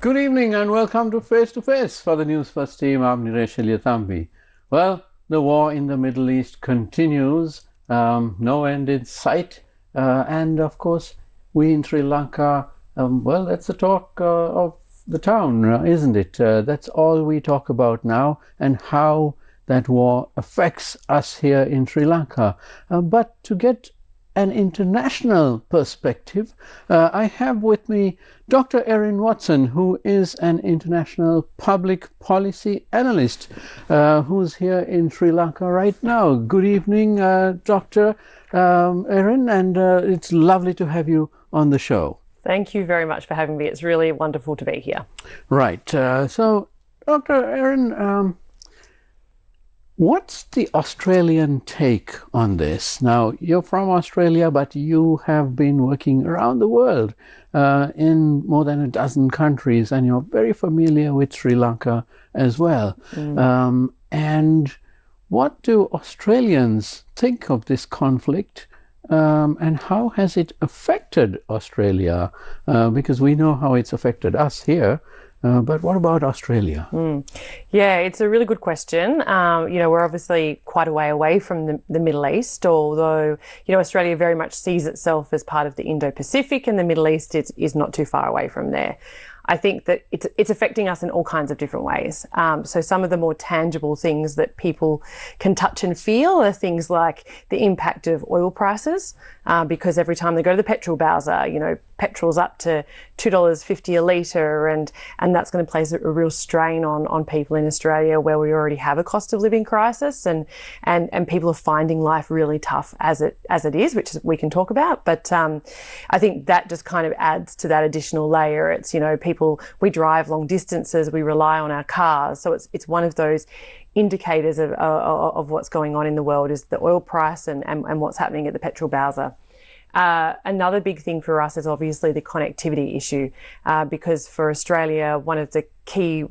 Good evening and welcome to Face to Face for the Newsfirst team. I'm Niresh Eliathambi. Well, the war in the Middle East continues, no end in sight, and of course, we in Sri Lanka, well, that's the talk of the town, isn't it? That's all we talk about now, and how that war affects us here in Sri Lanka. But to get an international perspective, I have with me Dr. Erin Watson, who is an international public policy analyst, who's here in Sri Lanka right now. Good evening, Dr. Erin, and it's lovely to have you on the show. Thank you very much for having me. It's really wonderful to be here. Right. So, Dr. Erin, what's the Australian take on this? Now, you're from Australia, but you have been working around the world in more than a dozen countries, and you're very familiar with Sri Lanka as well. And what do Australians think of this conflict, and how has it affected Australia? Because we know how it's affected us here. But what about Australia? Yeah, it's a really good question. We're obviously quite a way away from the Middle East, although, Australia very much sees itself as part of the Indo-Pacific, and the Middle East is not too far away from there. I think that it's affecting us in all kinds of different ways. So some of the more tangible things that people can touch and feel are things like the impact of oil prices, because every time they go to the petrol bowser, petrol's up to $2.50 a litre, and that's going to place a real strain on people in Australia, where we already have a cost of living crisis, and people are finding life really tough as it is, which we can talk about. But I think that just kind of adds to that additional layer. It's, we drive long distances, we rely on our cars, so it's one of those indicators of what's going on in the world is the oil price and what's happening at the petrol bowser. Another big thing for us is obviously the connectivity issue, because for Australia, one of the key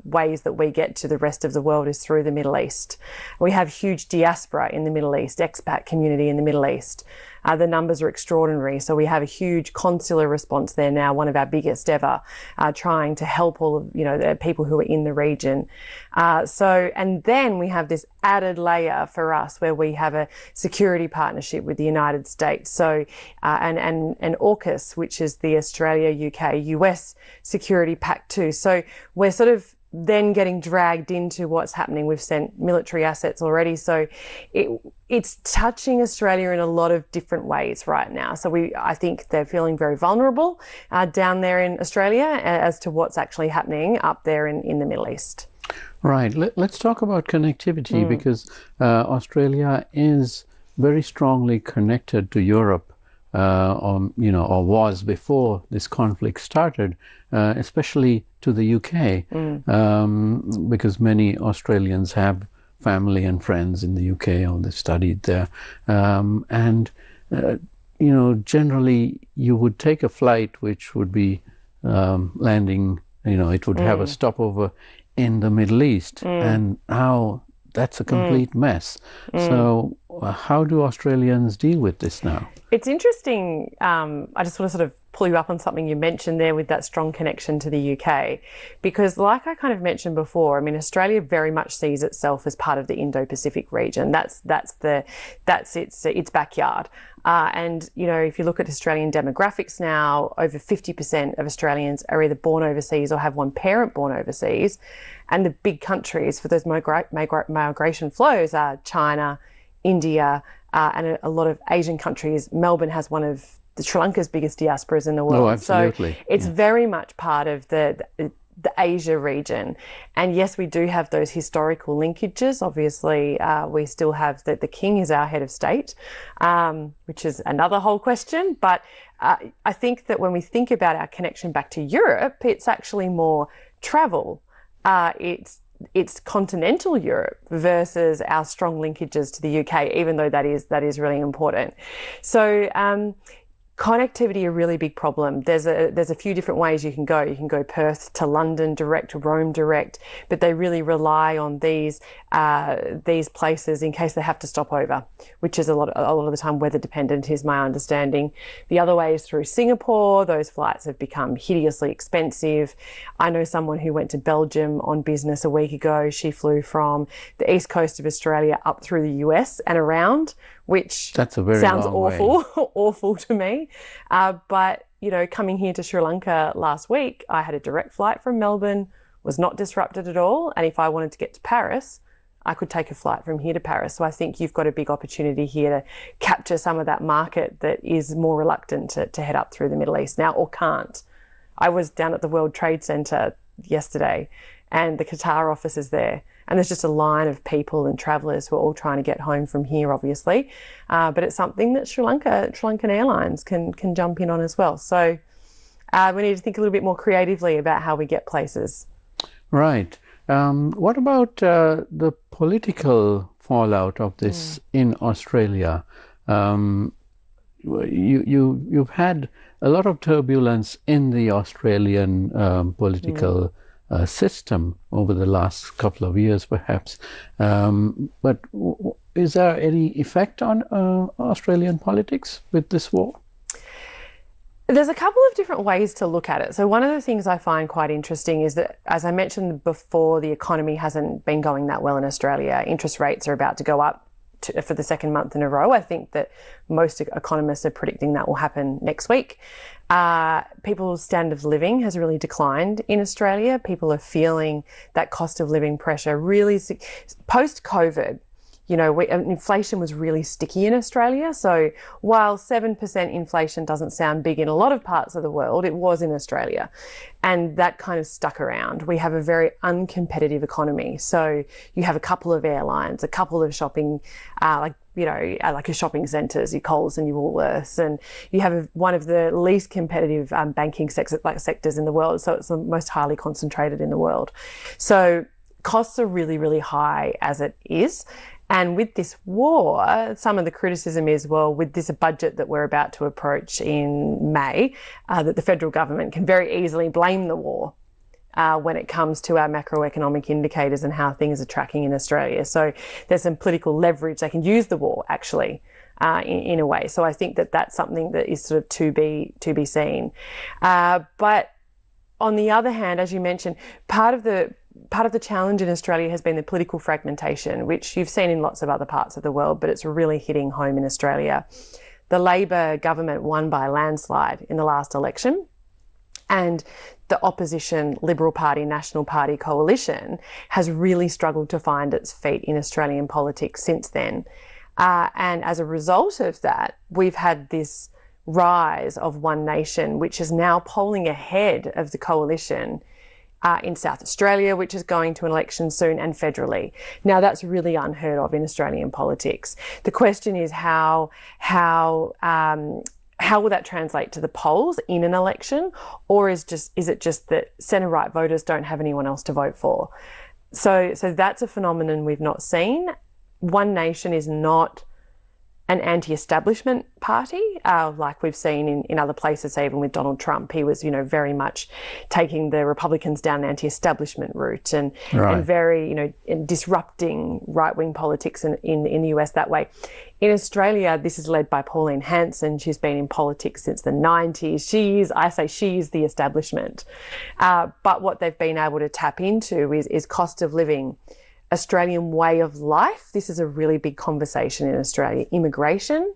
ways that we get to the rest of the world is through the Middle East. We have huge diaspora in the Middle East, expat community in the Middle East. The numbers are extraordinary. So we have a huge consular response there now, one of our biggest ever, trying to help all of, the people who are in the region. And then we have this added layer for us where we have a security partnership with the United States. So, and AUKUS, which is the Australia, UK, US Security Pact 2. So we're sort of then getting dragged into what's happening. We've sent military assets already. So it's touching Australia in a lot of different ways right now. So I think they're feeling very vulnerable down there in Australia as to what's actually happening up there in the Middle East. Right. Let's talk about connectivity, because Australia is very strongly connected to Europe, or was before this conflict started, especially to the UK, because many Australians have family and friends in the UK, or they studied there. Generally you would take a flight which would be landing, it would have a stopover in the Middle East, and now that's a complete mess. So how do Australians deal with this now? It's interesting. I just want to sort of pull you up on something you mentioned there with that strong connection to the UK, because like I kind of mentioned before, I mean, Australia very much sees itself as part of the Indo-Pacific region. That's its backyard. And if you look at Australian demographics now, over 50% of Australians are either born overseas or have one parent born overseas. And the big countries for those migration flows are China, India, and a lot of Asian countries. Melbourne has one of Sri Lanka's biggest diasporas in the world. Oh, absolutely. So it's very much part of the Asia region. And yes, we do have those historical linkages. Obviously, we still have the king is our head of state, which is another whole question. But I think that when we think about our connection back to Europe, it's actually more travel. It's continental Europe versus our strong linkages to the UK, even though that is really important. So Connectivity a really big problem. There's a few different ways you can go. You can go Perth to London direct, Rome direct, but they really rely on these places in case they have to stop over, which is a lot of the time weather dependent, is my understanding. The other way is through Singapore. Those flights have become hideously expensive. I know someone who went to Belgium on business a week ago. She flew from the east coast of Australia up through the US and around, which That's a very sounds long awful, way. awful to me. But, coming here to Sri Lanka last week, I had a direct flight from Melbourne, was not disrupted at all. And if I wanted to get to Paris, I could take a flight from here to Paris. So I think you've got a big opportunity here to capture some of that market that is more reluctant to head up through the Middle East now, or can't. I was down at the World Trade Center yesterday, and the Qatar office is there. And there's just a line of people and travellers who are all trying to get home from here, obviously. But it's something that Sri Lankan Airlines can jump in on as well. So we need to think a little bit more creatively about how we get places. Right. What about the political fallout of this in Australia? You've had a lot of turbulence in the Australian political system over the last couple of years, perhaps. But is there any effect on Australian politics with this war? There's a couple of different ways to look at it. So one of the things I find quite interesting is that, as I mentioned before, the economy hasn't been going that well in Australia. Interest rates are about to go up for the second month in a row. I think that most economists are predicting that will happen next week. People's standard of living has really declined in Australia. People are feeling that cost of living pressure really post-COVID. Inflation was really sticky in Australia. So while 7% inflation doesn't sound big in a lot of parts of the world, it was in Australia. And that kind of stuck around. We have a very uncompetitive economy. So you have a couple of airlines, a couple of shopping, like a shopping centres, your Coles and your Woolworths, and you have one of the least competitive banking sectors in the world. So it's the most highly concentrated in the world. So costs are really, really high as it is. And with this war, some of the criticism is, well, with this budget that we're about to approach in May, that the federal government can very easily blame the war when it comes to our macroeconomic indicators and how things are tracking in Australia. So there's some political leverage. They can use the war, actually, in a way. So I think that that's something that is sort of to be seen. But on the other hand, as you mentioned, part of the challenge in Australia has been the political fragmentation, which you've seen in lots of other parts of the world, but it's really hitting home in Australia. The Labor government won by a landslide in the last election, and the opposition Liberal Party, National Party coalition has really struggled to find its feet in Australian politics since then. And as a result of that, we've had this rise of One Nation, which is now polling ahead of the coalition in South Australia, which is going to an election soon, and federally. Now, that's really unheard of in Australian politics. The question is how will that translate to the polls in an election, or is it just that centre-right voters don't have anyone else to vote for? So that's a phenomenon we've not seen. One Nation is not an anti-establishment party, like we've seen in other places, even with Donald Trump. He was, very much taking the Republicans down an anti-establishment route and very, disrupting right-wing politics in the US that way. In Australia, this is led by Pauline Hanson. She's been in politics since the 90s. She is the establishment. But what they've been able to tap into is cost of living, Australian way of life. This is a really big conversation in Australia. Immigration,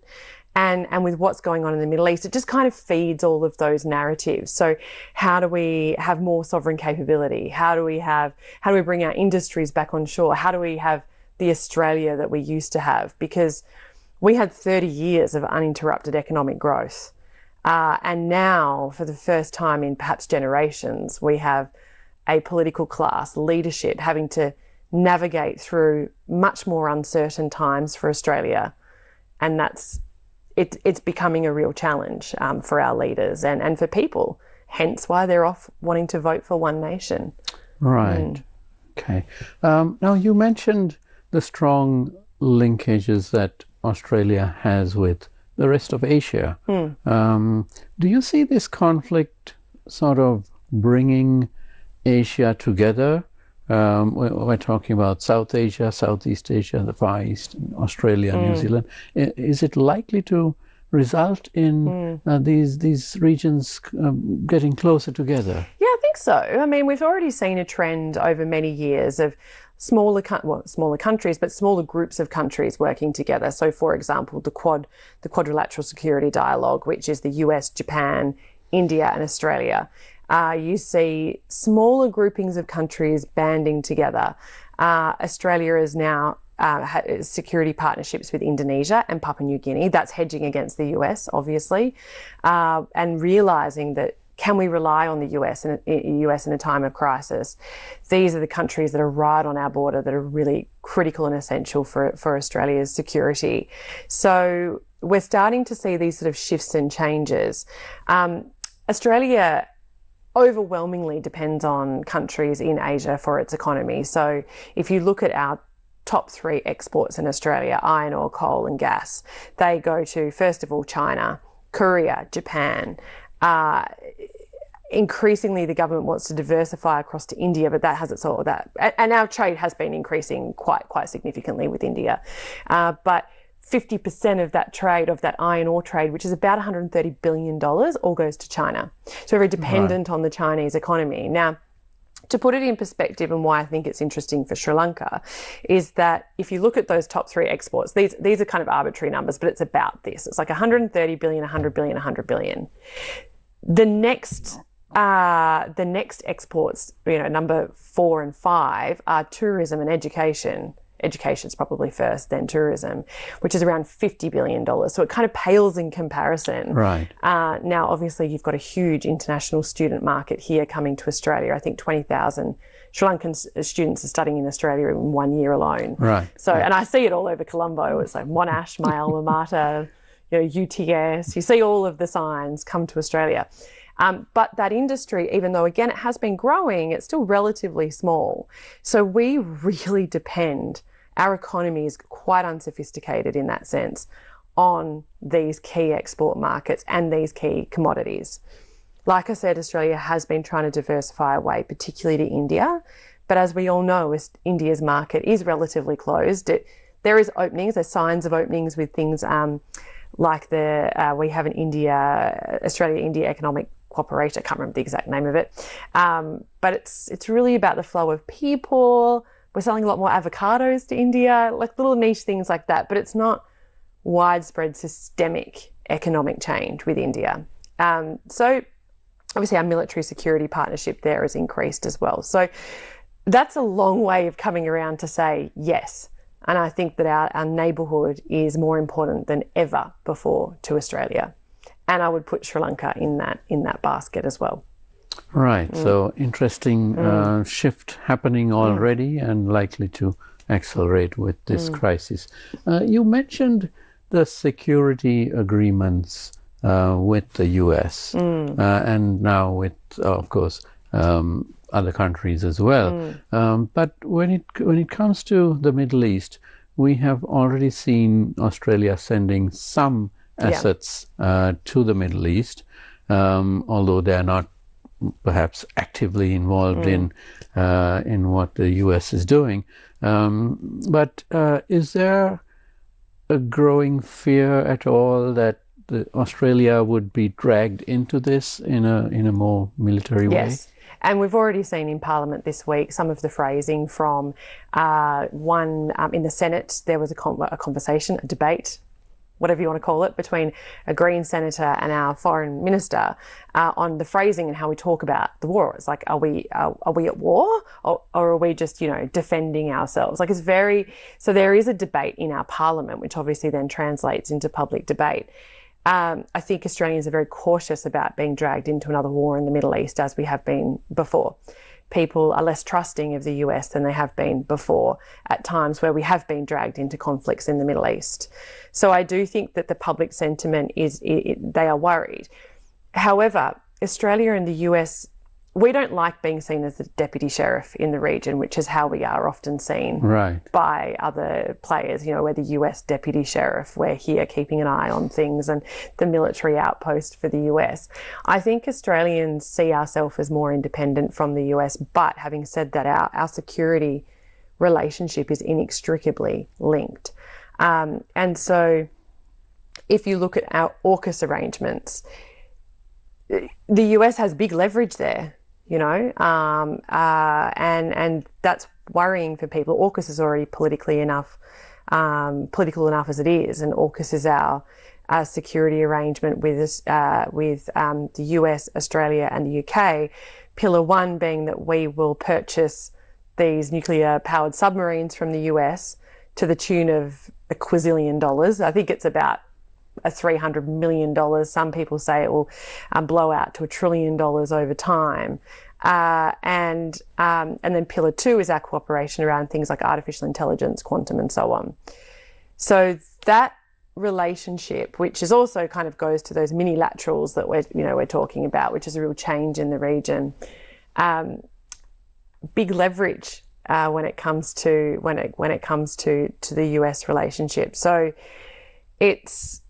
and with what's going on in the Middle East, it just kind of feeds all of those narratives. So how do we have more sovereign capability? How do we bring our industries back on shore? How do we have the Australia that we used to have? Because we had 30 years of uninterrupted economic growth. And now, for the first time in perhaps generations, we have a political class, leadership, having to navigate through much more uncertain times for Australia. And it's becoming a real challenge for our leaders and for people, hence why they're off wanting to vote for One Nation. Right. Okay. Now, you mentioned the strong linkages that Australia has with the rest of Asia. Do you see this conflict sort of bringing Asia together? We're talking about South Asia, Southeast Asia, the Far East, Australia, New Zealand. Is it likely to result in these regions getting closer together? Yeah, I think so. I mean, we've already seen a trend over many years of smaller countries, but smaller groups of countries working together. So, for example, the Quadrilateral Security Dialogue, which is the US, Japan, India, and Australia. You see smaller groupings of countries banding together. Australia is now security partnerships with Indonesia and Papua New Guinea. That's hedging against the US, obviously, and realising that can we rely on the US in a time of crisis? These are the countries that are right on our border that are really critical and essential for Australia's security. So we're starting to see these sort of shifts and changes. Australia overwhelmingly depends on countries in Asia for its economy. So if you look at our top 3 exports in Australia, iron ore, coal and gas, they go to, first of all, China, Korea, Japan. Increasingly, the government wants to diversify across to India, but that has its all that. And our trade has been increasing quite significantly with India. But 50% of that trade, of that iron ore trade, which is about $130 billion, all goes to China. So we're very dependent on the Chinese economy. Now, to put it in perspective, and why I think it's interesting for Sri Lanka, is that if you look at those top 3 exports, these are kind of arbitrary numbers, but it's about this. It's like 130 billion, 100 billion, 100 billion. The next exports, number 4 and 5, are tourism and education. Education's probably first, then tourism, which is around $50 billion. So it kind of pales in comparison. Right. Now, obviously, you've got a huge international student market here coming to Australia. I think 20,000 Sri Lankan students are studying in Australia in 1 year alone. Right. So, and I see it all over Colombo. It's like Monash, my alma mater, UTS. You see all of the signs come to Australia. But that industry, even though, again, it has been growing, it's still relatively small. So we really depend, our economy is quite unsophisticated in that sense, on these key export markets and these key commodities. Like I said, Australia has been trying to diversify away, particularly to India. But as we all know, India's market is relatively closed. There is openings, there's signs of openings with things like we have an Australia-India economic cooperation. I can't remember the exact name of it. But it's really about the flow of people. We're selling a lot more avocados to India, like little niche things like that. But it's not widespread systemic economic change with India. So obviously our military security partnership there has increased as well. So that's a long way of coming around to say yes. And I think that our neighbourhood is more important than ever before to Australia. And I would put Sri Lanka in that basket as well. Right. So interesting shift happening already and likely to accelerate with this crisis. You mentioned the security agreements with the US and now with, of course, other countries as well. But when it comes to the Middle East, we have already seen Australia sending some assets to the Middle East, although they're not perhaps actively involved in what the US is doing. But is there a growing fear at all that Australia would be dragged into this in a more military way? Yes. And we've already seen in Parliament this week some of the phrasing from one in the Senate. There was a conversation, a debate, whatever you want to call it, between a Green senator and our foreign minister on the phrasing and how we talk about the war. It's like, are we at war or are we just, defending ourselves? Like so there is a debate in our Parliament, which obviously then translates into public debate. I think Australians are very cautious about being dragged into another war in the Middle East, as we have been before. People are less trusting of the US than they have been before at times where we have been dragged into conflicts in the Middle East. So I do think that the public sentiment they are worried. However, Australia and the US we don't like being seen as the deputy sheriff in the region, which is how we are often seen Right. by other players. You know, we're the US deputy sheriff. We're here keeping an eye on things and the military outpost for the US. I think Australians see ourselves as more independent from the US, but having said that, our security relationship is inextricably linked. And so if you look at our AUKUS arrangements, the US has big leverage there, you know, and that's worrying for people. AUKUS is already political enough as it is, and AUKUS is our security arrangement with the US, Australia, and the UK. Pillar 1 being that we will purchase these nuclear-powered submarines from the US to the tune of $1 quadrillion. I think it's about $300 million. Some people say it will blow out to $1 trillion over time. And then Pillar 2 is our cooperation around things like artificial intelligence, quantum, and so on. So that relationship, which is also kind of goes to those mini laterals that we're talking about, which is a real change in the region. Big leverage when it comes to the US relationship. So it's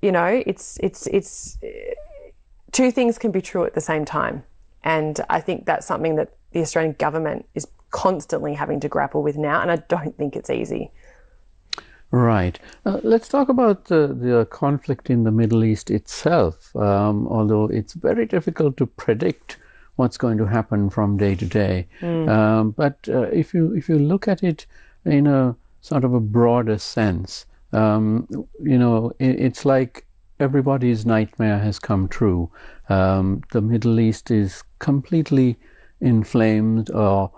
two things can be true at the same time. And I think that's something that the Australian government is constantly having to grapple with now. And I don't think it's easy. Right. Let's talk about the conflict in the Middle East itself, although it's very difficult to predict what's going to happen from day to day. But if you look at it in a sort of a broader sense, it's like everybody's nightmare has come true. The Middle East is completely inflamed, or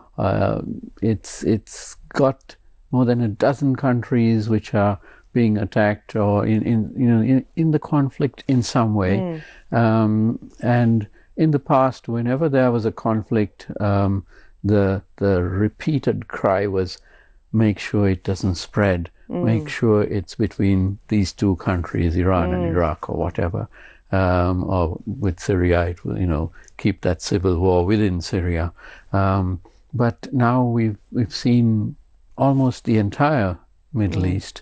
it's got more than a dozen countries which are being attacked or in the conflict in some way. And in the past, whenever there was a conflict, the repeated cry was, make sure it doesn't spread. Make sure it's between these two countries, Iran and Iraq or whatever, or with Syria, keep that civil war within Syria. But now we've seen almost the entire Middle East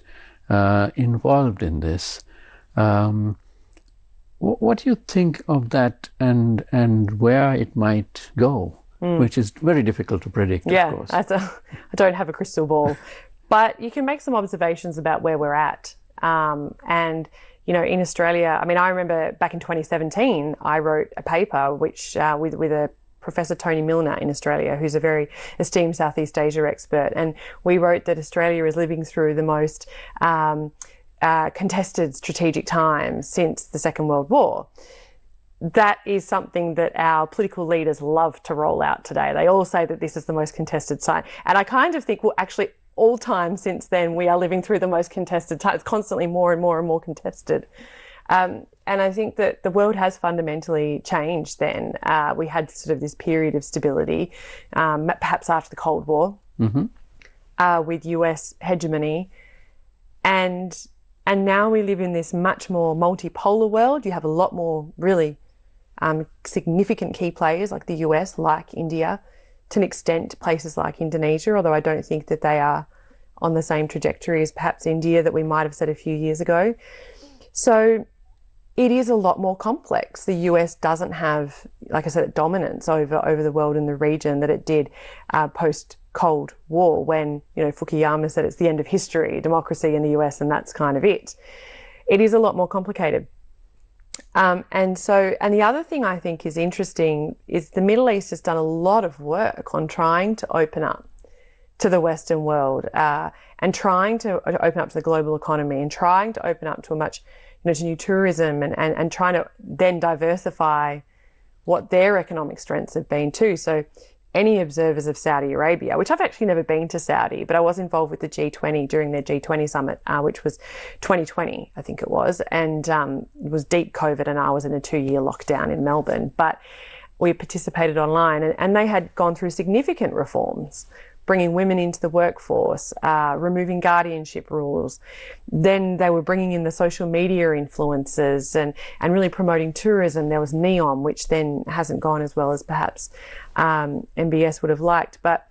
involved in this. What do you think of that, and where it might go, which is very difficult to predict, of course. I don't have a crystal ball. But you can make some observations about where we're at. And, in Australia, I remember back in 2017, I wrote a paper which with a Professor Tony Milner in Australia, who's a very esteemed Southeast Asia expert. And we wrote that Australia is living through the most contested strategic times since the Second World War. That is something that our political leaders love to roll out today. They all say that this is the most contested time. And I kind of think, well, actually, all time since then, we are living through the most contested time. It's constantly more and more and more contested. And I think that the world has fundamentally changed then. We had sort of this period of stability, perhaps after the Cold War, with US hegemony. And now we live in this much more multipolar world. You have a lot more really significant key players like the US, like India, to an extent places like Indonesia, although I don't think that they are on the same trajectory as perhaps India that we might have said a few years ago. So it is a lot more complex. The US doesn't have, like I said, dominance over the world and the region that it did post-Cold War, when Fukuyama said it's the end of history, democracy in the US, and that's kind of it. It is a lot more complicated. And the other thing I think is interesting is the Middle East has done a lot of work on trying to open up to the Western world, and trying to open up to the global economy, and trying to open up to a much, to new tourism, and trying to then diversify what their economic strengths have been too. So any observers of Saudi Arabia, which I've actually never been to Saudi, but I was involved with the G20 during their G20 summit, which was 2020, I think it was, and it was deep COVID, and I was in a 2-year lockdown in Melbourne, but we participated online, and they had gone through significant reforms bringing women into the workforce, removing guardianship rules. Then they were bringing in the social media influencers and really promoting tourism. There was Neon, which then hasn't gone as well as perhaps MBS would have liked. But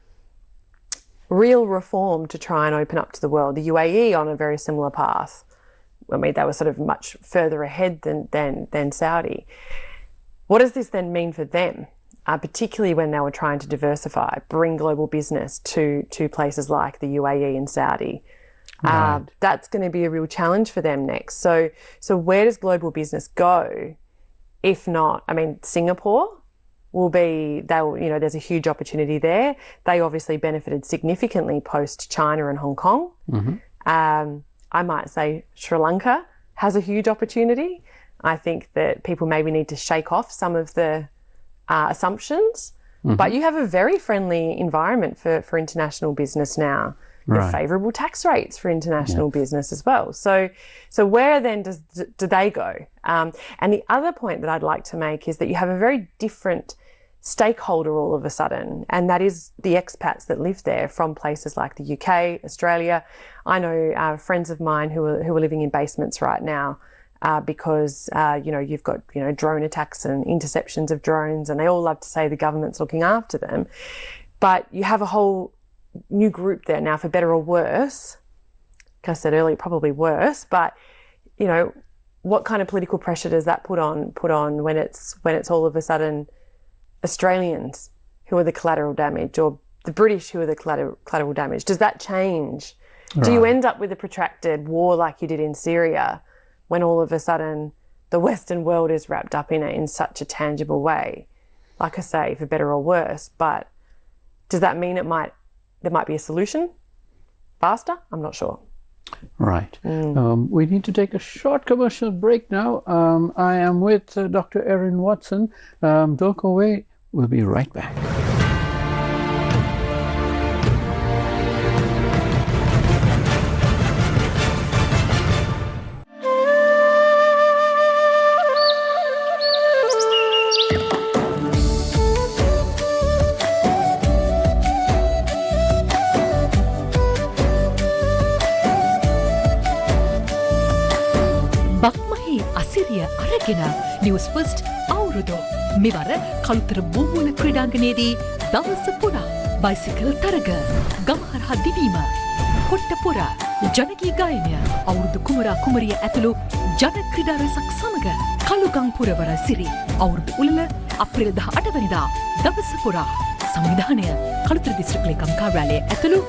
real reform to try and open up to the world. The UAE on a very similar path. I mean, they were sort of much further ahead than Saudi. What does this then mean for them, particularly when they were trying to diversify, bring global business to places like the UAE and Saudi? Right. That's going to be a real challenge for them next. So where does global business go? If not, I mean, Singapore will be, there's a huge opportunity there. They obviously benefited significantly post China and Hong Kong. Mm-hmm. I might say Sri Lanka has a huge opportunity. I think that people maybe need to shake off some of the assumptions, but you have a very friendly environment for international business now. You have favourable tax rates for international business as well. So where then do they go? And the other point that I'd like to make is that you have a very different stakeholder all of a sudden, and that is the expats that live there from places like the UK, Australia. I know friends of mine who are living in basements right now because you've got drone attacks and interceptions of drones, and they all love to say the government's looking after them, but you have a whole new group there now, for better or worse. Like I said earlier, probably worse, but what kind of political pressure does that put on when it's all of a sudden Australians who are the collateral damage, or the British who are the collateral damage? Does that change? Right. Do you end up with a protracted war like you did in Syria, when all of a sudden the Western world is wrapped up in it in such a tangible way? Like I say, for better or worse, but does that mean there might be a solution faster? I'm not sure. Right. We need to take a short commercial break now. I am with Dr. Erin Watson. Don't go away. We'll be right back. Newsfirst අවුරුදු මෙවර කළුතර බූවුල ක්‍රීඩාංගණයේදී දවස පුරා bicycle තරග, ගමහරහා දිවීම, කොට්ටපොර, ජනගී ගායනය, අවුරුදු කුමරා කුමරිය ඇතුළු ජන ක්‍රීඩා රැසක් සමග කළුගම් පුරවර සිරි අවුරුදු උළෙල අප්‍රේල් 18 වෙනිදා දවස පුරා සංවිධානය කළුතර දිස්ත්‍රික් ලේකම් කාර්යාලය ඇතුළු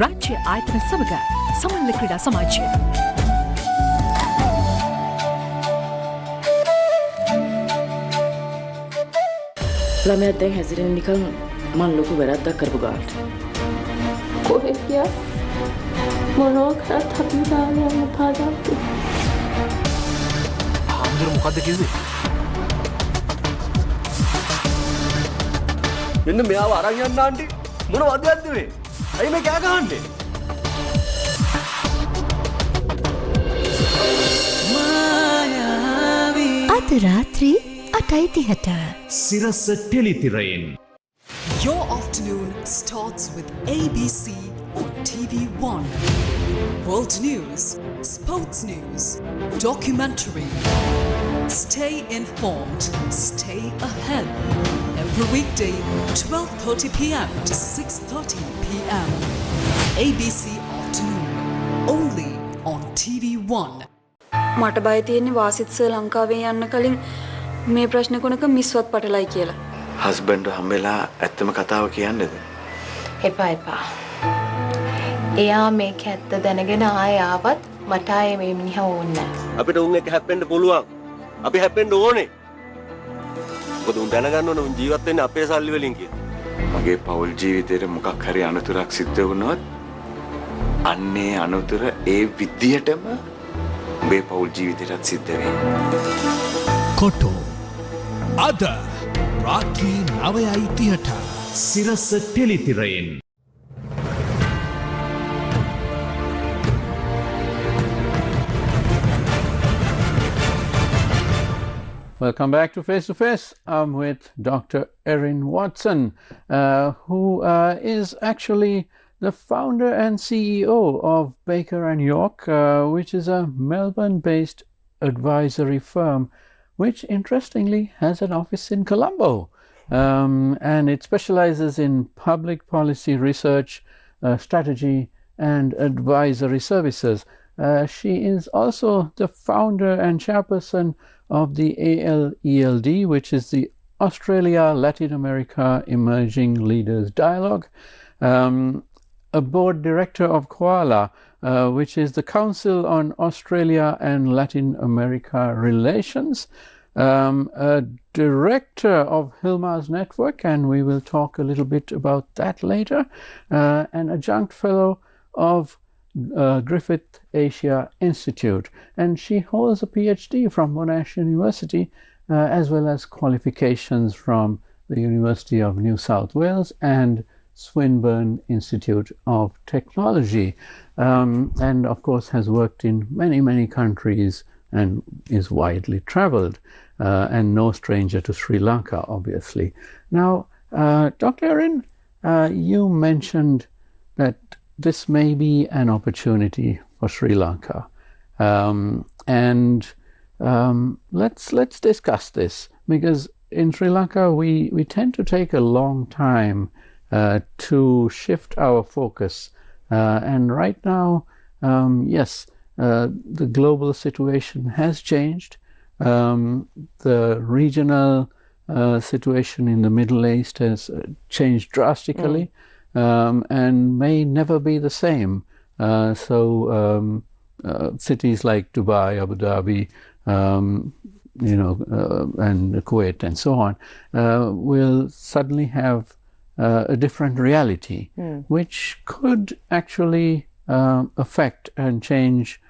රාජ්‍ය ආයතන සමග සමනල ක්‍රීඩා සමාජය. ළමයා දැන් හැසිරෙන නිකන් මං ලොකු වැරද්දක් කරපු ගානට. කොහෙ ගියා? මොනවා කරත් අපි දාලා යන්න පාදක්. ආම්දර මොකද්ද කිව්වේ? මෙන්න මෙයාව අරන් යන්න ආන්ටි. මොන වදයක්ද මේ? ඇයි මේ කෑ ගහන්නේ? අද රාත්‍රී 8:30ට Sirasa Telethirain. Your afternoon starts with ABC on TV1. World news, sports news, documentary. Stay informed, stay ahead. Every weekday, 12:30 p.m. to 6:30 p.m. ABC Afternoon, only on TV1. මට බය තියෙන්නේ වාසිත් සර් ලංකාවේ යන්න කලින් මේ ප්‍රශ්න කොනක මිස්වත් පටලයි කියලා. හස්බන්ඩ් හම්බෙලා ඇත්තම කතාව කියන්නද? එපා. එයා මේක ඇත්ත දැනගෙන ආයෙ ආවත් මට ආයෙ මේ මිනිහා ඕනේ නැහැ. අපිට උන් එක හැප්පෙන්න පුළුවන්. අපි හැප්පෙන්න ඕනේ. මොකද උන් දැනගන්න ඕනේ උන් ජීවත් වෙන්නේ අපේ සල්ලි වලින් කියලා. මගේ පෞල් ජීවිතේට මොකක් හරි අනතුරක් සිද්ධ වුණොත් අන්නේ අනතුර ඒ විදියටම මේ පෞල් ජීවිතේටත් සිද්ධ වෙනවා. කොටෝ අද රාත්‍රී 9:30ට Sirasa Telethirain. Welcome back to Face to Face. I'm with Dr. Erin Watson, who is actually the founder and CEO of Baker and York, which is a Melbourne-based advisory firm, which interestingly has an office in Colombo. And it specializes in public policy research, strategy, and advisory services. She is also the founder and chairperson of the ALELD, which is the Australia Latin America Emerging Leaders Dialogue, a board director of Koala, which is the Council on Australia and Latin America Relations, a director of Hilma's Network, and we will talk a little bit about that later, an adjunct fellow of Griffith Asia Institute, and she holds a PhD from Monash University, as well as qualifications from the University of New South Wales and Swinburne Institute of Technology, and of course has worked in many countries and is widely traveled, and no stranger to Sri Lanka, obviously. Now, Dr. Erin, you mentioned that this may be an opportunity for Sri Lanka, and let's discuss this, because in Sri Lanka we tend to take a long time to shift our focus, and right now, yes, the global situation has changed. The regional situation in the Middle East has changed drastically. And may never be the same. So cities like Dubai, Abu Dhabi, and Kuwait and so on will suddenly have a different reality, which could actually affect and change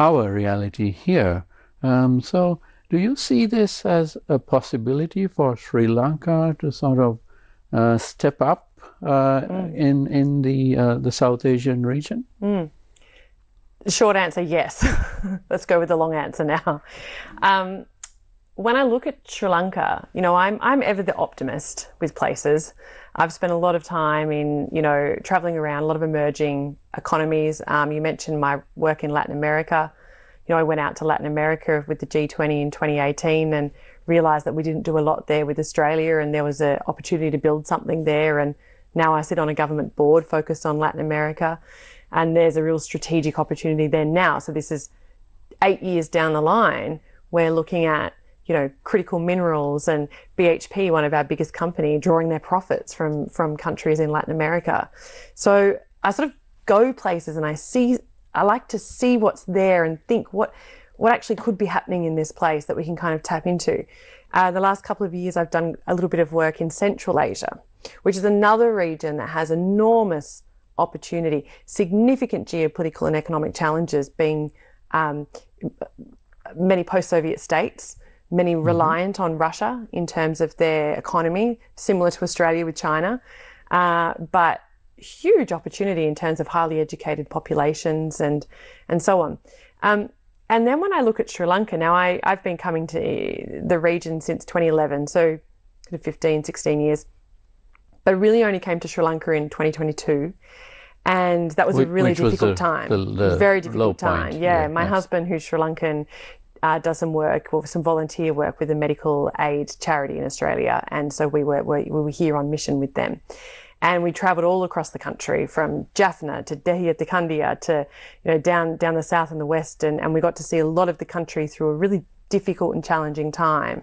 our reality here. So do you see this as a possibility for Sri Lanka to sort of step up in the South Asian region? The short answer, yes. Let's go with the long answer now. When I look at Sri Lanka, I'm ever the optimist with places. I've spent a lot of time in, traveling around a lot of emerging economies. You mentioned my work in Latin America. I went out to Latin America with the G20 in 2018 and realised that we didn't do a lot there with Australia, and there was an opportunity to build something there. And now I sit on a government board focused on Latin America, and there's a real strategic opportunity there now. So this is 8 years down the line. We're looking at, critical minerals and BHP, one of our biggest company, drawing their profits from countries in Latin America. So I sort of go places and I like to see what's there and think what actually could be happening in this place that we can kind of tap into. The last couple of years, I've done a little bit of work in Central Asia, which is another region that has enormous opportunity, significant geopolitical and economic challenges, being many post-Soviet states, many reliant on Russia in terms of their economy, similar to Australia with China, but huge opportunity in terms of highly educated populations and so on. And then when I look at Sri Lanka, now I've been coming to the region since 2011, so 15, 16 years, but really only came to Sri Lanka in 2022. And that was a really difficult time. Very difficult time. Yeah, my husband, who's Sri Lankan, does some work, some volunteer work with a medical aid charity in Australia. And so we were here on mission with them. And we travelled all across the country, from Jaffna to Dehia to Kandia to, down the south and the west. And we got to see a lot of the country through a really difficult and challenging time.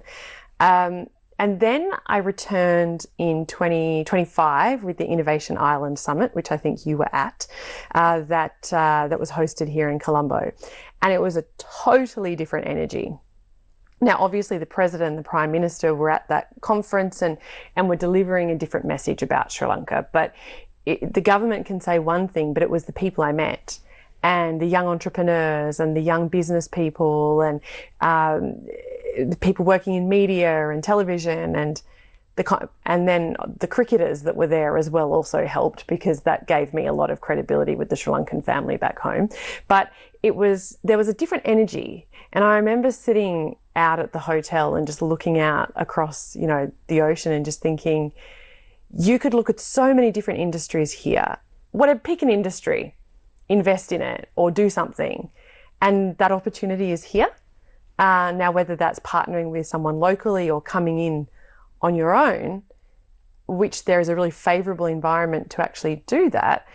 And then I returned in 2025 with the Innovation Island Summit, which I think you were at, that was hosted here in Colombo. And it was a totally different energy. Now, obviously, the President and the Prime Minister were at that conference and were delivering a different message about Sri Lanka. But the government can say one thing, but it was the people I met, and the young entrepreneurs and the young business people and the people working in media and television and then the cricketers that were there as well also helped, because that gave me a lot of credibility with the Sri Lankan family back home. But there was a different energy. And I remember sitting out at the hotel and just looking out across, the ocean and just thinking, you could look at so many different industries here. Pick an industry, invest in it or do something. And that opportunity is here. Now, whether that's partnering with someone locally or coming in on your own, which there is a really favourable environment to actually do that,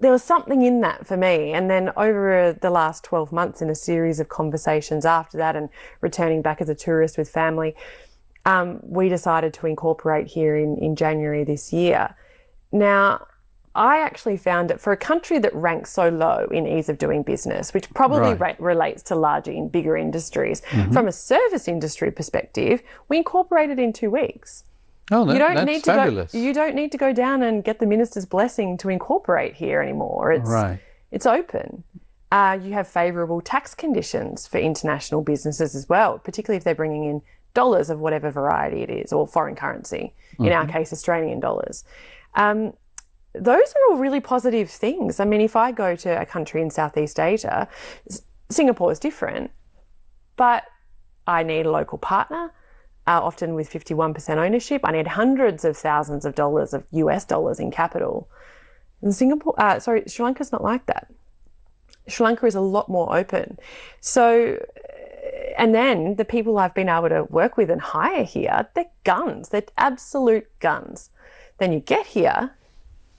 there was something in that for me. And then over the last 12 months in a series of conversations after that and returning back as a tourist with family, we decided to incorporate here in January this year. Now, I actually found it for a country that ranks so low in ease of doing business, which probably relates to larger and bigger industries. From a service industry perspective, we incorporated in 2 weeks. Oh, that's fabulous. You don't need to go down and get the minister's blessing to incorporate here anymore. It's open. You have favourable tax conditions for international businesses as well, particularly if they're bringing in dollars of whatever variety it is, or foreign currency, in our case, Australian dollars. Those are all really positive things. I mean, if I go to a country in Southeast Asia, Singapore is different, but I need a local partner, often with 51% ownership. I need hundreds of thousands of dollars of US dollars in capital. And Sri Lanka's not like that. Sri Lanka is a lot more open. So, and then the people I've been able to work with and hire here, they're guns. They're absolute guns. Then you get here,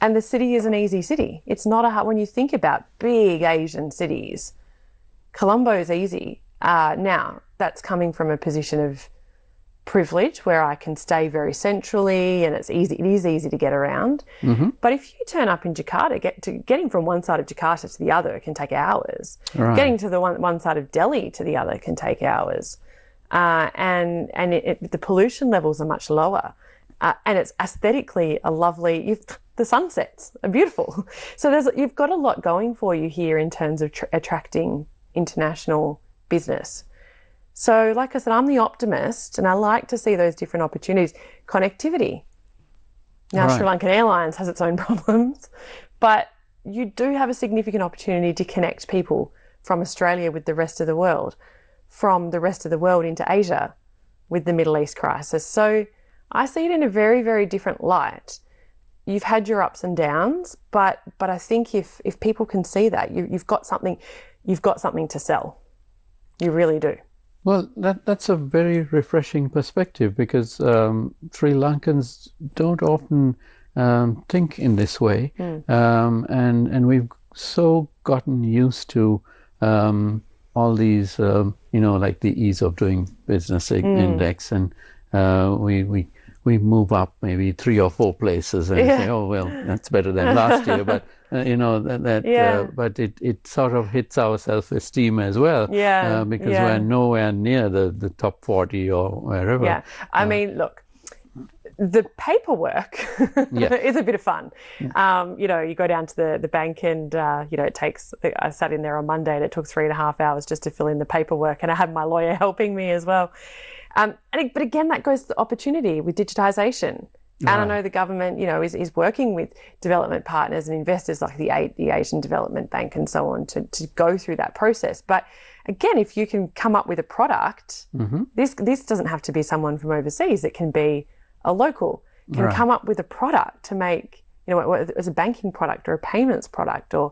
and the city is an easy city. It's not when you think about big Asian cities, Colombo is easy. Now, that's coming from a position of privilege where I can stay very centrally and it is easy to get around. But if you turn up in Jakarta, getting from one side of Jakarta to the other can take hours. Getting to the one side of Delhi to the other can take hours. And the pollution levels are much lower. And it's aesthetically a lovely, the sunsets are beautiful. So you've got a lot going for you here in terms of attracting international business. So like I said, I'm the optimist and I like to see those different opportunities. Connectivity. Now, Sri Lankan Airlines has its own problems, but you do have a significant opportunity to connect people from Australia with the rest of the world, from the rest of the world into Asia with the Middle East crisis. So I see it in a very, very different light. You've had your ups and downs, but I think if people can see that, you've got something to sell. You really do. Well, that's a very refreshing perspective because Sri Lankans don't often think in this way, and we've so gotten used to all these, like the ease of doing business index, and we move up maybe 3 or 4 places and say, oh well, that's better than last year, but but it sort of hits our self-esteem as well, because we're nowhere near the top 40 or wherever. Yeah, I mean, look, the paperwork is a bit of fun. You go down to the bank and, it takes, I sat in there on Monday and it took 3.5 hours just to fill in the paperwork, and I had my lawyer helping me as well. But again, that goes to the opportunity with digitisation. And I know the government, is working with development partners and investors like the Asian Development Bank and so on to go through that process. But again, if you can come up with a product, this doesn't have to be someone from overseas. It can be a local, can come up with a product to make, as a banking product or a payments product or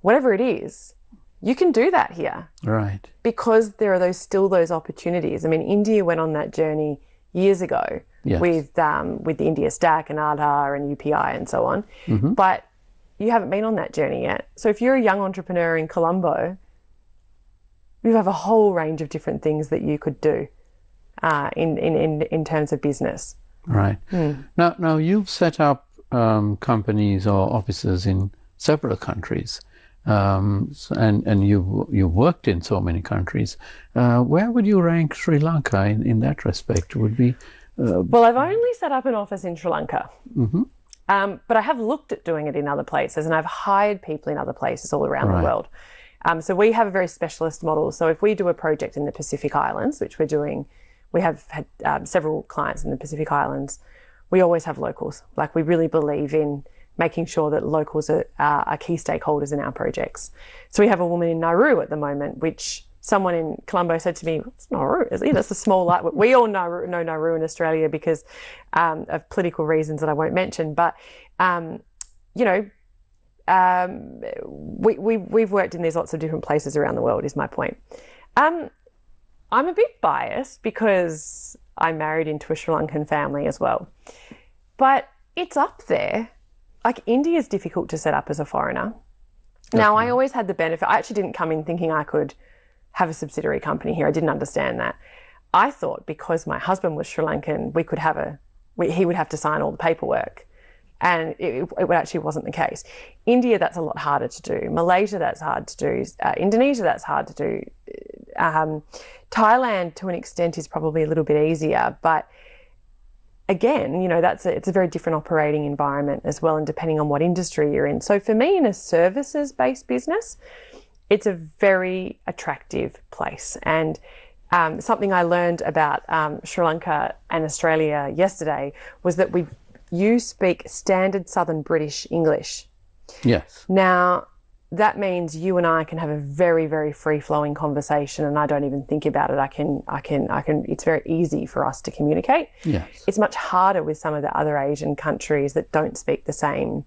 whatever it is. You can do that here. Right. Because there are still those opportunities. I mean, India went on that journey years ago with the India Stack and Aadhaar and UPI and so on. But you haven't been on that journey yet. So if you're a young entrepreneur in Colombo, you have a whole range of different things that you could do in terms of business. Right. Now you've set up companies or offices in several countries. And you've worked in so many countries. Where would you rank Sri Lanka in that respect? Would be well, I've only set up an office in Sri Lanka, but I have looked at doing it in other places, and I've hired people in other places all around the world. So we have a very specialist model. So if we do a project in the Pacific Islands, which we're doing, we have had several clients in the Pacific Islands. We always have locals. Like, we really believe in making sure that locals are key stakeholders in our projects. So we have a woman in Nauru at the moment, which someone in Colombo said to me, "It's Nauru, is it? That's a small light." We all know Nauru in Australia because of political reasons that I won't mention. But we've worked in these lots of different places around the world. Is my point. I'm a bit biased because I married into a Sri Lankan family as well, but it's up there. Like, India is difficult to set up as a foreigner. Now, I always had the benefit. I actually didn't come in thinking I could have a subsidiary company here. I didn't understand that. I thought because my husband was Sri Lankan, he would have to sign all the paperwork. And it actually wasn't the case. India, that's a lot harder to do. Malaysia, that's hard to do. Indonesia, that's hard to do. Thailand, to an extent, is probably a little bit easier. But again, it's a very different operating environment as well, and depending on what industry you're in. So for me, in a services-based business, it's a very attractive place. And something I learned about Sri Lanka and Australia yesterday was that you speak standard Southern British English. Yes. Now, that means you and I can have a very, very free-flowing conversation, and I don't even think about it. I can. It's very easy for us to communicate. Yes. It's much harder with some of the other Asian countries that don't speak the same,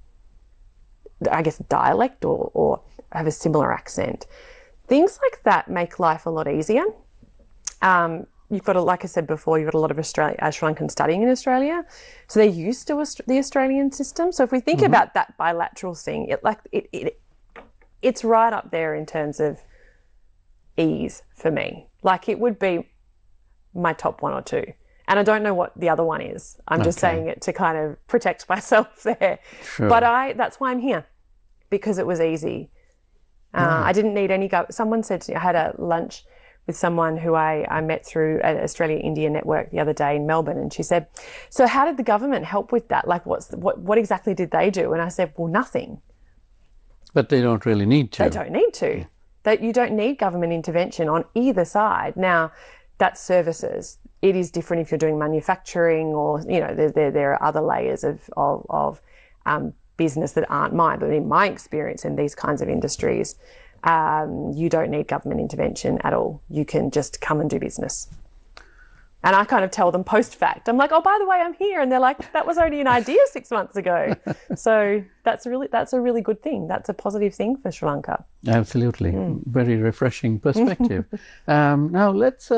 I guess, dialect or have a similar accent. Things like that make life a lot easier. You've got, like I said before, you've got a lot of Sri Lankan studying in Australia, so they're used to the Australian system. So if we think about that bilateral thing, it's right up there in terms of ease for me. Like, it would be my top one or two. And I don't know what the other one is. I'm just saying it to kind of protect myself there. Sure. But that's why I'm here, because it was easy. I didn't need any someone said to me, I had a lunch with someone who I met through an Australia-India network the other day in Melbourne, and she said, "So how did the government help with that? Like, what exactly did they do?" And I said, "Well, nothing." But they don't really need to. They don't need to. You don't need government intervention on either side. Now, that's services. It is different if you're doing manufacturing, or there are other layers of business that aren't mine. But in my experience in these kinds of industries, you don't need government intervention at all. You can just come and do business. And I kind of tell them post fact. I'm like, "Oh, by the way, I'm here," and they're like, "That was only an idea 6 months ago." So that's a really good thing. That's a positive thing for Sri Lanka. Absolutely, very refreshing perspective. Now let's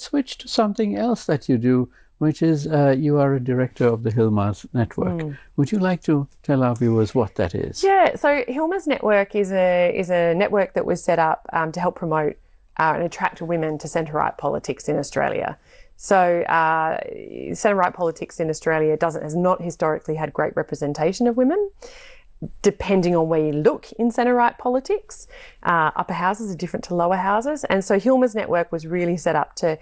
switch to something else that you do, which is you are a director of the Hilmas Network. Would you like to tell our viewers what that is? Yeah, so Hilmas Network is a network that was set up to help promote and attract women to centre-right politics in Australia. So centre-right politics in Australia has not historically had great representation of women. Depending on where you look in centre-right politics, upper houses are different to lower houses. And so Hilmas Network was really set up to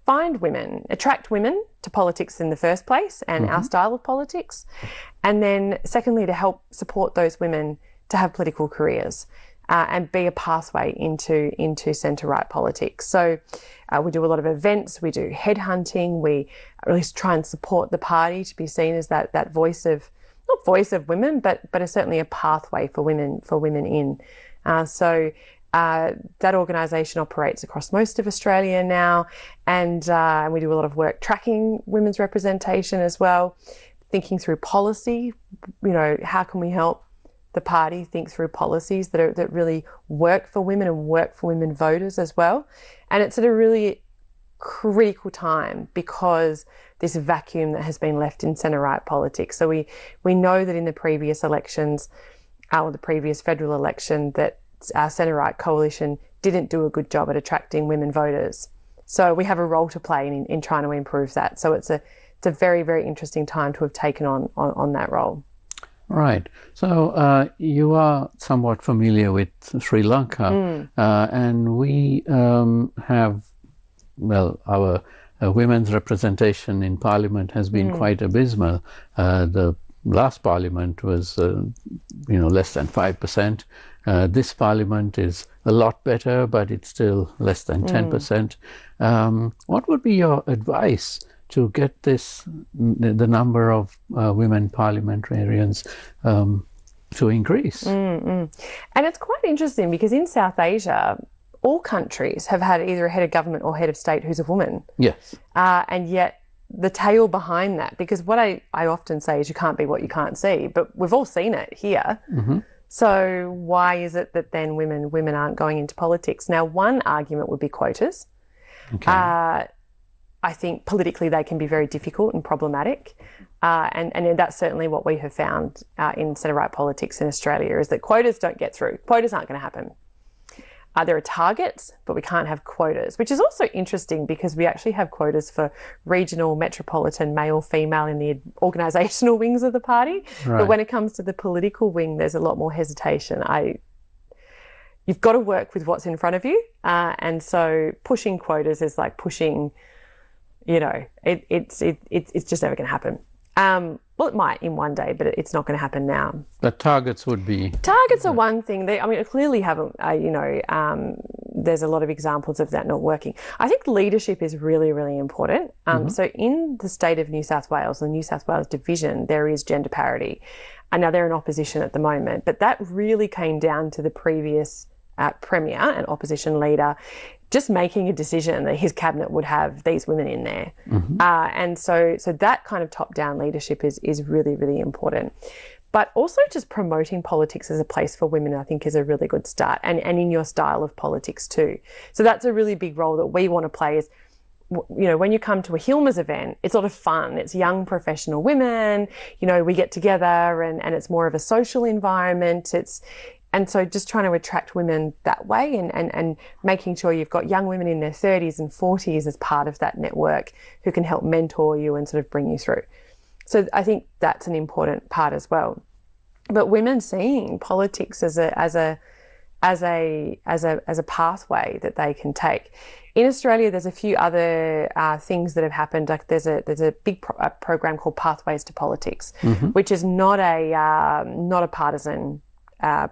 find women, attract women to politics in the first place and our style of politics. And then secondly, to help support those women to have political careers and be a pathway into centre-right politics. So we do a lot of events, we do headhunting, we really try and support the party to be seen as that voice of, not voice of women, but certainly a pathway for women in. So that organisation operates across most of Australia now, and we do a lot of work tracking women's representation as well, thinking through policy. How can we help the party think through policies that really work for women and work for women voters as well. And it's at a really critical time because this vacuum that has been left in centre-right politics. So we know that in the previous elections, or the previous federal election, that our centre-right coalition didn't do a good job at attracting women voters. So we have a role to play in trying to improve that. So it's a very, very interesting time to have taken on that role. Right. So you are somewhat familiar with Sri Lanka, and we have, our women's representation in Parliament has been quite abysmal. The last Parliament was, less than 5%. This Parliament is a lot better, but it's still less than 10%. What would be your advice to get the number of women parliamentarians to increase? And it's quite interesting because in South Asia, all countries have had either a head of government or head of state who's a woman. Yes. And yet the tale behind that, because what I often say is you can't be what you can't see, but we've all seen it here. Mm-hmm. So why is it that then women aren't going into politics? Now, one argument would be quotas. Okay. I think politically they can be very difficult and problematic. And that's certainly what we have found in centre-right politics in Australia, is that quotas don't get through. Quotas aren't going to happen. There are targets, but we can't have quotas, which is also interesting because we actually have quotas for regional, metropolitan, male, female in the organisational wings of the party. Right. But when it comes to the political wing, there's a lot more hesitation. You've got to work with what's in front of you. And so pushing quotas is like pushing, it's just never going to happen. Well, it might in one day, but it's not going to happen now. But targets would be... Targets are one thing. They clearly haven't, there's a lot of examples of that not working. I think leadership is really, really important. So in the state of New South Wales, the New South Wales division, there is gender parity. I know they're in opposition at the moment, but that really came down to the previous Premier and opposition leader just making a decision that his cabinet would have these women in there. Mm-hmm. And so that kind of top-down leadership is really, really important. But also just promoting politics as a place for women, I think, is a really good start, and in your style of politics too. So that's a really big role that we want to play is, when you come to a Hilmers event, it's a lot of fun. It's young professional women, we get together and it's more of a social environment. And so just trying to attract women that way and making sure you've got young women in their 30s and 40s as part of that network who can help mentor you and sort of bring you through. So I think that's an important part as well. But women seeing politics as a pathway that they can take. In Australia, there's a few other things that have happened. Like there's a big program called Pathways to Politics, which is not a partisan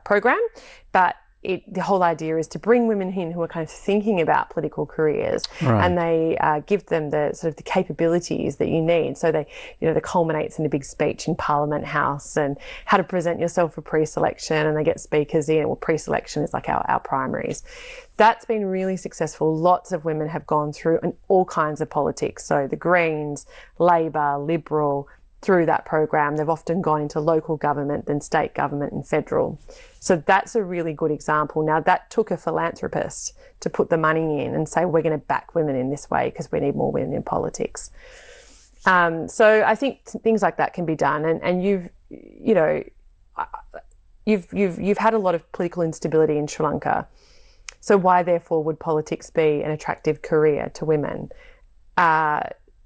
program, but the whole idea is to bring women in who are kind of thinking about political careers, right. and they give them the sort of the capabilities that you need. So they, that culminates in a big speech in Parliament House and how to present yourself for pre-selection, and they get speakers in. Well, pre-selection is like our primaries. That's been really successful. Lots of women have gone through all kinds of politics. So the Greens, Labor, Liberal, through that program. They've often gone into local government, then state government and federal. So that's a really good example. Now, that took a philanthropist to put the money in and say, we're going to back women in this way because we need more women in politics. So I think things like that can be done. And you've had a lot of political instability in Sri Lanka. So why, therefore, would politics be an attractive career to women?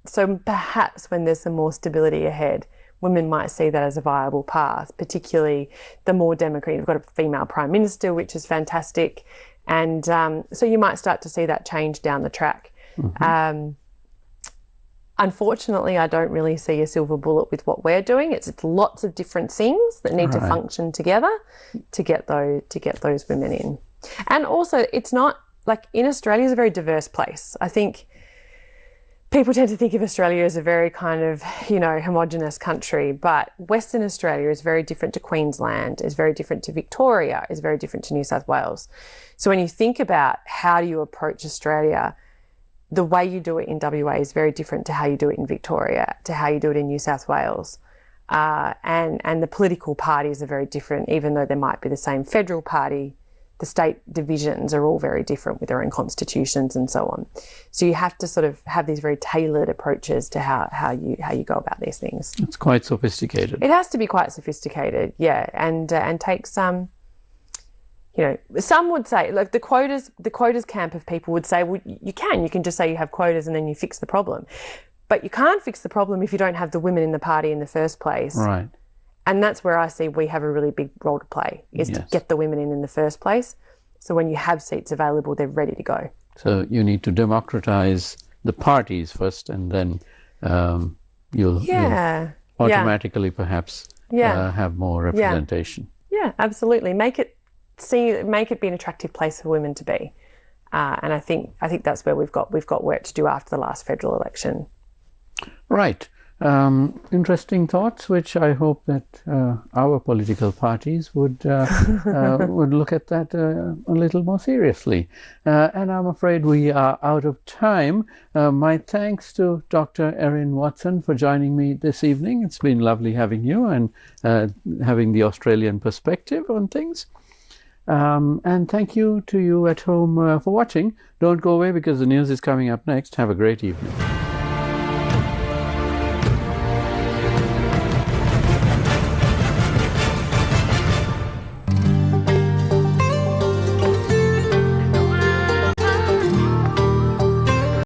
So perhaps when there's some more stability ahead, women might see that as a viable path, particularly the more democratic. We've got a female prime minister, which is fantastic. And so you might start to see that change down the track. Mm-hmm. Unfortunately, I don't really see a silver bullet with what we're doing. It's lots of different things that need to function together to get those women in. And also, it's not like in Australia is a very diverse place. I think people tend to think of Australia as a very kind of, homogenous country, but Western Australia is very different to Queensland, is very different to Victoria, is very different to New South Wales. So when you think about how do you approach Australia, the way you do it in WA is very different to how you do it in Victoria, to how you do it in New South Wales. And the political parties are very different, even though there might be the same federal party. The state divisions are all very different with their own constitutions and so on. So you have to sort of have these very tailored approaches to how you go about these things. It's quite sophisticated. It has to be quite sophisticated, yeah, and take some. Some would say, like the quotas camp of people would say, well, you can just say you have quotas and then you fix the problem, but you can't fix the problem if you don't have the women in the party in the first place, right? And that's where I see we have a really big role to play, is to get the women in the first place. So when you have seats available, they're ready to go. So you need to democratize the parties first, and then you'll automatically perhaps have more representation. Yeah, absolutely. Make it be an attractive place for women to be. And I think that's where we've got work to do after the last federal election. Right. interesting thoughts, which I hope that our political parties would look at that a little more seriously. And I'm afraid we are out of time. My thanks to Dr. Erin Watson for joining me this evening. It's been lovely having you and having the Australian perspective on things. And thank you to you at home for watching. Don't go away because the news is coming up next. Have a great evening.